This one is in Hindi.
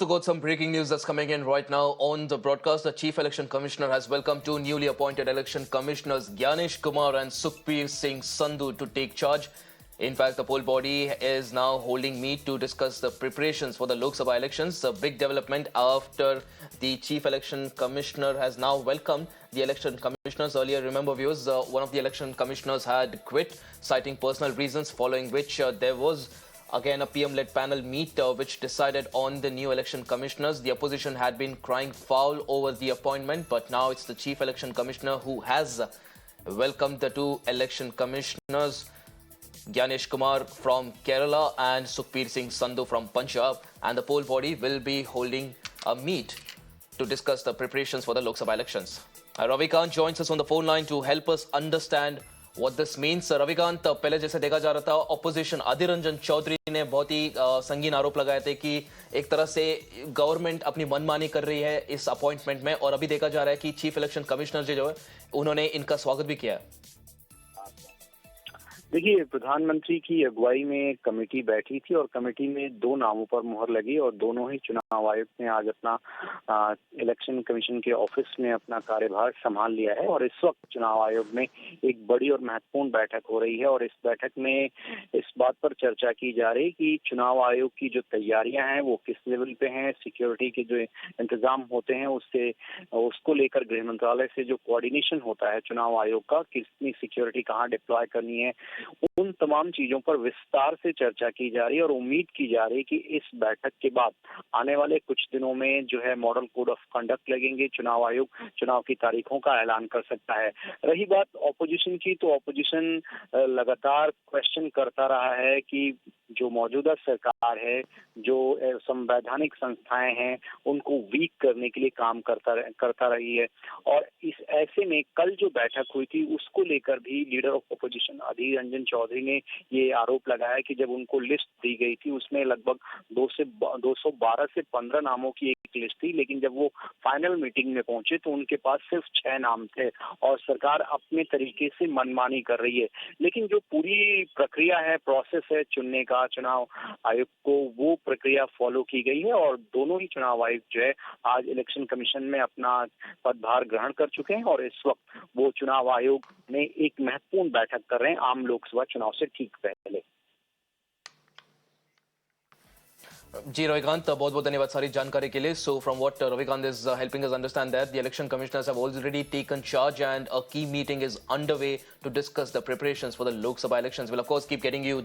Also got some breaking news that's coming in right now on the broadcast. The Chief Election Commissioner has welcomed two newly appointed election commissioners, Gyanesh Kumar and Sukhbir Singh Sandhu, to take charge. In fact, the poll body is now holding meet to discuss the preparations for the Lok Sabha elections. A big development after the Chief Election Commissioner has now welcomed the election commissioners. Earlier, remember viewers, one of the election commissioners had quit, citing personal reasons, following which there was again a PM-led panel meet which decided on the new election commissioners. The opposition had been crying foul over the appointment, but now it's the Chief Election Commissioner who has welcomed the two election commissioners, Gyanesh Kumar from Kerala and Sukhbir Singh Sandhu from Punjab, and the poll body will be holding a meet to discuss the preparations for the Lok Sabha elections. Ravikant joins us on the phone line to help us understand what this means. Ravikant, पहले जैसे देखा जा रहा था, ऑपोजिशन अधीर रंजन चौधरी ने बहुत ही संगीन आरोप लगाए थे कि एक तरह से गवर्नमेंट अपनी मनमानी कर रही है इस अपॉइंटमेंट में, और अभी देखा जा रहा है कि चीफ इलेक्शन कमिश्नर जो है उन्होंने इनका स्वागत भी किया है। देखिए, प्रधानमंत्री की अगुवाई में कमेटी बैठी थी और कमेटी में दो नामों पर मुहर लगी और दोनों ही चुनाव आयोग ने आज अपना इलेक्शन कमीशन के ऑफिस में अपना कार्यभार संभाल लिया है। और इस वक्त चुनाव आयोग में एक बड़ी और महत्वपूर्ण बैठक हो रही है और इस बैठक में इस बात पर चर्चा की जा रही है कि चुनाव आयोग की जो तैयारियां हैं वो किस लेवल पे हैं, सिक्योरिटी के जो इंतजाम होते हैं उसको लेकर गृह मंत्रालय से जो कोऑर्डिनेशन होता है चुनाव आयोग का, कितनी सिक्योरिटी कहाँ डिप्लॉय करनी है, उन तमाम चीजों पर विस्तार से चर्चा की जा रही है। और उम्मीद की जा रही है कि इस बैठक के बाद आने वाले कुछ दिनों में जो है मॉडल कोड ऑफ कंडक्ट लगेंगे, चुनाव आयोग चुनाव की तारीखों का ऐलान कर सकता है। रही बात ऑपोजिशन की, तो ऑपोजिशन लगातार क्वेश्चन करता रहा है कि जो मौजूदा सरकार है, जो संवैधानिक संस्थाएं हैं, उनको वीक करने के लिए काम करता रही है। और इस ऐसे में कल जो बैठक हुई थी उसको लेकर भी leader of opposition Adhir Ranjan Chaudhary ने ये आरोप लगाया कि जब उनको लिस्ट दी गई थी उसमें लगभग 212 से 15 नामों की एक लिस्ट थी, लेकिन जब वो फाइनल मीटिंग में पहुंचे तो उनके पास सिर्फ 6 नाम थे और सरकार अपने तरीके से मनमानी कर रही है। लेकिन जो पूरी प्रक्रिया है, प्रोसेस है चुनने का चुनाव आयोग को, वो प्रक्रिया फॉलो की गई है और दोनों ही चुनाव आयुक्त जो है आज इलेक्शन कमीशन में अपना पदभार ग्रहण कर चुके हैं और इस वक्त वो चुनाव आयोग में एक महत्वपूर्ण बैठक कर रहे हैं आम लोकसभा चुनाव से ठीक पहले। जी रविकांत, बहुत बहुत धन्यवाद सारी जानकारी के लिए। So from what Ravikant is helping us understand that the election commissioners have already taken charge and a key meeting is underway to discuss the preparations for the Lok Sabha elections. Will of course keep getting you